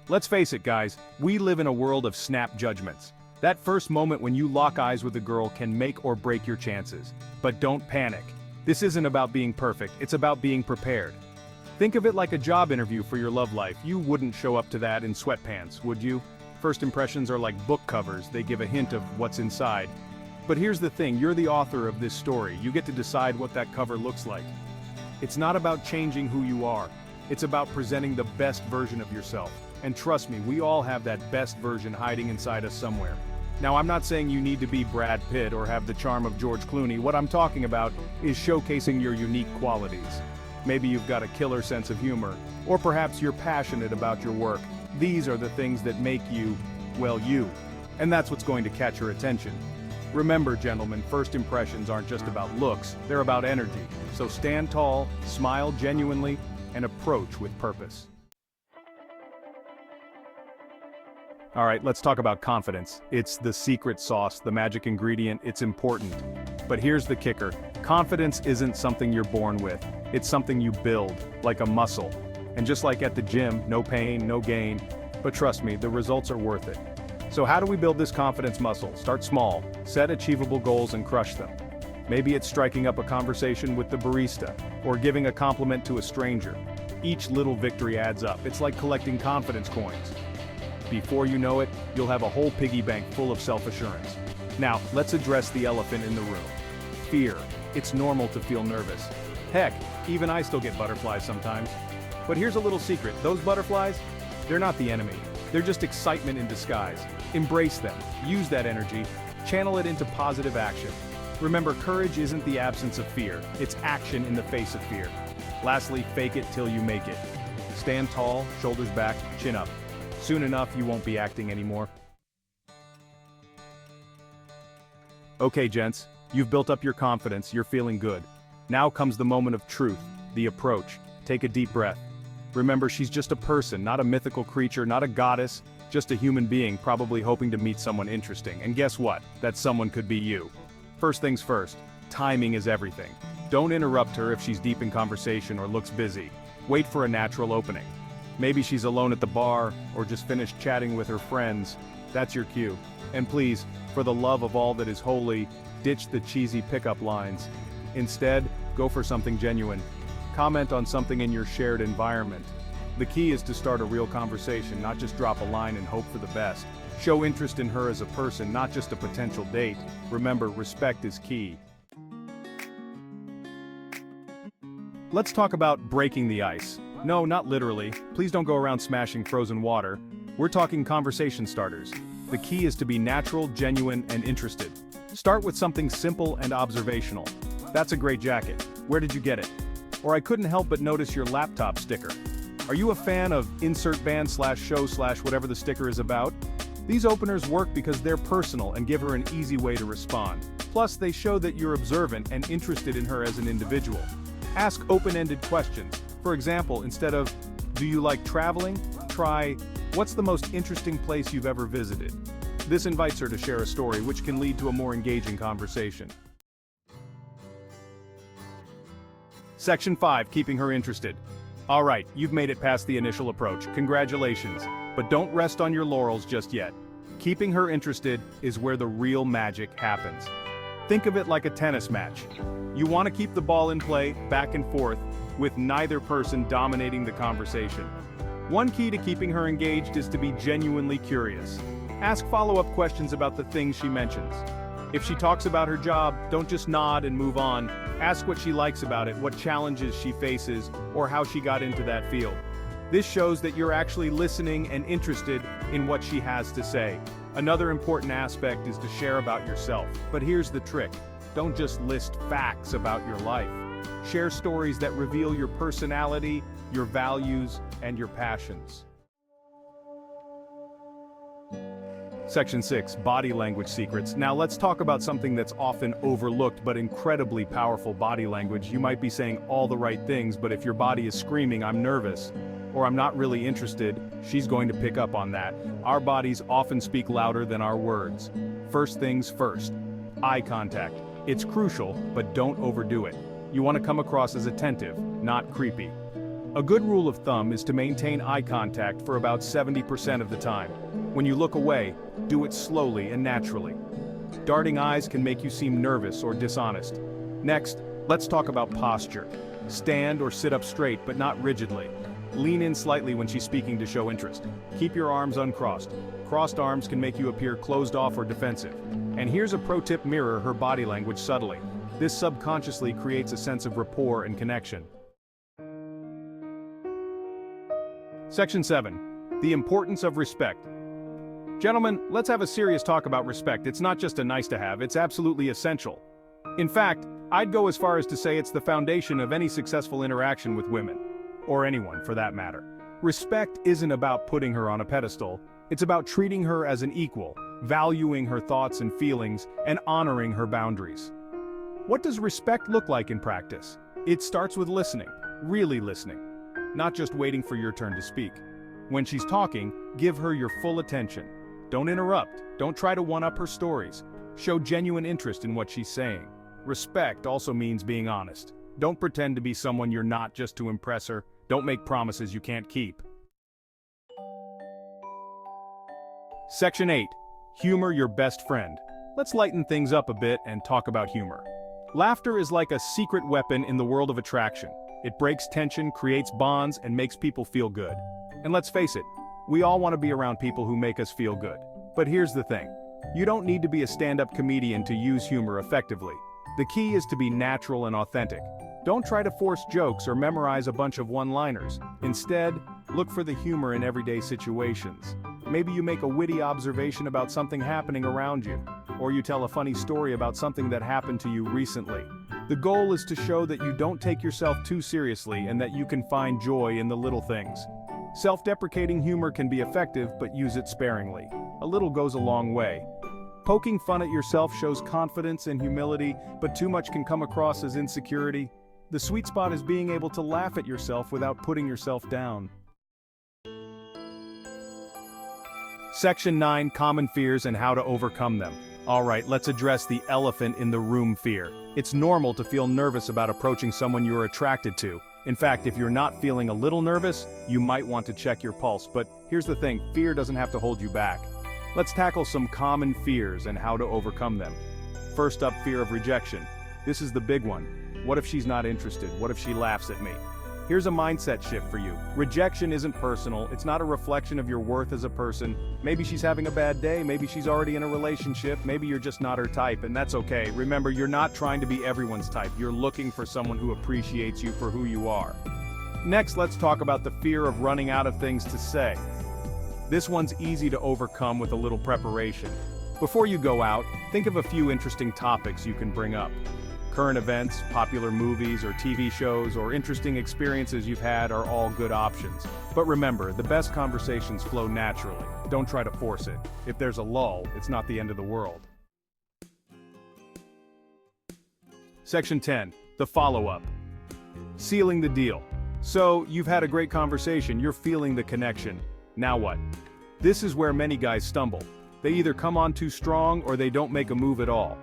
Let's face it, guys, we live in a world of snap judgments. That first moment when you lock eyes with a girl can make or break your chances. But don't panic. This isn't about being perfect, it's about being prepared. Think of it like a job interview for your love life. You wouldn't show up to that in sweatpants, would you? First impressions are like book covers, they give a hint of what's inside. But here's the thing, you're the author of this story. You get to decide what that cover looks like. It's not about changing who you are. It's about presenting the best version of yourself. And trust me, we all have that best version hiding inside us somewhere. Now, I'm not saying you need to be Brad Pitt or have the charm of George Clooney. What I'm talking about is showcasing your unique qualities. Maybe you've got a killer sense of humor, or perhaps you're passionate about your work. These are the things that make you, well, you. And that's what's going to catch your attention. Remember, gentlemen, first impressions aren't just about looks, they're about energy. So stand tall, smile genuinely, and approach with purpose. All right, let's talk about confidence. It's the secret sauce, the magic ingredient, it's important. But here's the kicker. Confidence isn't something you're born with. It's something you build, like a muscle. And just like at the gym, no pain, no gain. But trust me, the results are worth it. So how do we build this confidence muscle? Start small, set achievable goals and crush them. Maybe it's striking up a conversation with the barista, or giving a compliment to a stranger. Each little victory adds up. It's like collecting confidence coins. Before you know it, you'll have a whole piggy bank full of self-assurance. Now, let's address the elephant in the room. Fear. It's normal to feel nervous. Heck, even I still get butterflies sometimes. But here's a little secret. Those butterflies, they're not the enemy. They're just excitement in disguise. Embrace them. Use that energy. Channel it into positive action. Remember, courage isn't the absence of fear. It's action in the face of fear. Lastly, fake it till you make it. Stand tall, shoulders back, chin up. Soon enough, you won't be acting anymore. Okay, gents, you've built up your confidence, you're feeling good. Now comes the moment of truth, the approach. Take a deep breath. Remember, she's just a person, not a mythical creature, not a goddess, just a human being probably hoping to meet someone interesting. And guess what? That someone could be you. First things first, timing is everything. Don't interrupt her if she's deep in conversation or looks busy. Wait for a natural opening. Maybe she's alone at the bar, or just finished chatting with her friends. That's your cue. And please, for the love of all that is holy, ditch the cheesy pickup lines. Instead, go for something genuine. Comment on something in your shared environment. The key is to start a real conversation, not just drop a line and hope for the best. Show interest in her as a person, not just a potential date. Remember, respect is key. Let's talk about breaking the ice. No, not literally. Please don't go around smashing frozen water. We're talking conversation starters. The key is to be natural, genuine, and interested. Start with something simple and observational. That's a great jacket. Where did you get it? Or I couldn't help but notice your laptop sticker. Are you a fan of insert band / show / whatever the sticker is about? These openers work because they're personal and give her an easy way to respond. Plus, they show that you're observant and interested in her as an individual. Ask open-ended questions. For example, instead of, "Do you like traveling?" try, "What's the most interesting place you've ever visited?" This invites her to share a story, which can lead to a more engaging conversation. Section 5, keeping her interested. All right, you've made it past the initial approach. Congratulations. But don't rest on your laurels just yet. Keeping her interested is where the real magic happens. Think of it like a tennis match. You want to keep the ball in play, back and forth, with neither person dominating the conversation. One key to keeping her engaged is to be genuinely curious. Ask follow-up questions about the things she mentions. If she talks about her job, don't just nod and move on. Ask what she likes about it, what challenges she faces, or how she got into that field. This shows that you're actually listening and interested in what she has to say. Another important aspect is to share about yourself. But here's the trick. Don't just list facts about your life. Share stories that reveal your personality, your values, and your passions. Section 6, Body Language Secrets. Now let's talk about something that's often overlooked but incredibly powerful: body language. You might be saying all the right things, but if your body is screaming, "I'm nervous," or "I'm not really interested," she's going to pick up on that. Our bodies often speak louder than our words. First things first, eye contact. It's crucial, but don't overdo it. You want to come across as attentive, not creepy. A good rule of thumb is to maintain eye contact for about 70% of the time. When you look away, do it slowly and naturally. Darting eyes can make you seem nervous or dishonest. Next, let's talk about posture. Stand or sit up straight, but not rigidly. Lean in slightly when she's speaking to show interest. Keep your arms uncrossed. Crossed arms can make you appear closed off or defensive. And here's a pro tip: mirror her body language subtly. This subconsciously creates a sense of rapport and connection. Section 7. The importance of respect. Gentlemen, let's have a serious talk about respect. It's not just a nice to have, it's absolutely essential. In fact, I'd go as far as to say it's the foundation of any successful interaction with women. Or anyone, for that matter. Respect isn't about putting her on a pedestal, it's about treating her as an equal, valuing her thoughts and feelings, and honoring her boundaries. What does respect look like in practice? It starts with listening, really listening. Not just waiting for your turn to speak. When she's talking, give her your full attention. Don't interrupt, don't try to one-up her stories. Show genuine interest in what she's saying. Respect also means being honest. Don't pretend to be someone you're not just to impress her. Don't make promises you can't keep. Section 8. Humor your best friend. Let's lighten things up a bit and talk about humor. Laughter is like a secret weapon in the world of attraction. It breaks tension, creates bonds, and makes people feel good. And let's face it, we all want to be around people who make us feel good. But here's the thing. You don't need to be a stand-up comedian to use humor effectively. The key is to be natural and authentic. Don't try to force jokes or memorize a bunch of one-liners. Instead, look for the humor in everyday situations. Maybe you make a witty observation about something happening around you, or you tell a funny story about something that happened to you recently. The goal is to show that you don't take yourself too seriously and that you can find joy in the little things. Self-deprecating humor can be effective, but use it sparingly. A little goes a long way. Poking fun at yourself shows confidence and humility, but too much can come across as insecurity. The sweet spot is being able to laugh at yourself without putting yourself down. Section 9. Common fears and how to overcome them. Alright, let's address the elephant in the room: fear. It's normal to feel nervous about approaching someone you're attracted to. In fact, if you're not feeling a little nervous, you might want to check your pulse. But here's the thing, fear doesn't have to hold you back. Let's tackle some common fears and how to overcome them. First up, fear of rejection. This is the big one. What if she's not interested? What if she laughs at me? Here's a mindset shift for you. Rejection isn't personal, it's not a reflection of your worth as a person. Maybe she's having a bad day, maybe she's already in a relationship, maybe you're just not her type, and that's okay. Remember, you're not trying to be everyone's type, you're looking for someone who appreciates you for who you are. Next, let's talk about the fear of running out of things to say. This one's easy to overcome with a little preparation. Before you go out, think of a few interesting topics you can bring up. Current events, popular movies or TV shows, or interesting experiences you've had are all good options. But remember, the best conversations flow naturally. Don't try to force it. If there's a lull, it's not the end of the world. Section 10. The follow-up. Sealing the deal. So, you've had a great conversation, you're feeling the connection. Now what? This is where many guys stumble. They either come on too strong or they don't make a move at all.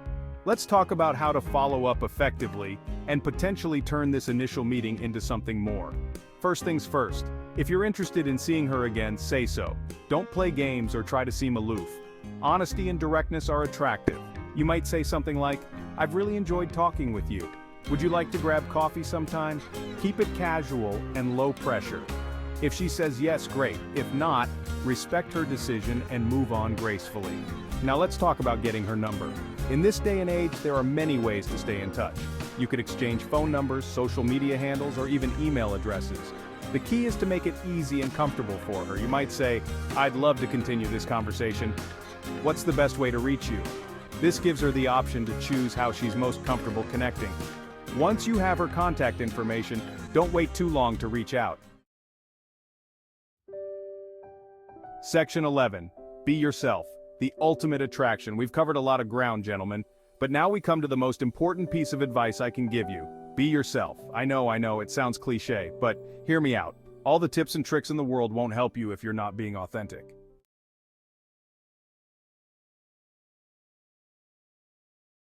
Let's talk about how to follow up effectively and potentially turn this initial meeting into something more. First things first, if you're interested in seeing her again, say so. Don't play games or try to seem aloof. Honesty and directness are attractive. You might say something like, "I've really enjoyed talking with you. Would you like to grab coffee sometime?" Keep it casual and low pressure. If she says yes, great. If not, respect her decision and move on gracefully. Now let's talk about getting her number. In this day and age, there are many ways to stay in touch. You could exchange phone numbers, social media handles, or even email addresses. The key is to make it easy and comfortable for her. You might say, "I'd love to continue this conversation. What's the best way to reach you?" This gives her the option to choose how she's most comfortable connecting. Once you have her contact information, don't wait too long to reach out. Section 11. Be yourself. The ultimate attraction. We've covered a lot of ground, gentlemen, but now we come to the most important piece of advice I can give you. Be yourself. I know, it sounds cliche, but hear me out. All the tips and tricks in the world won't help you if you're not being authentic.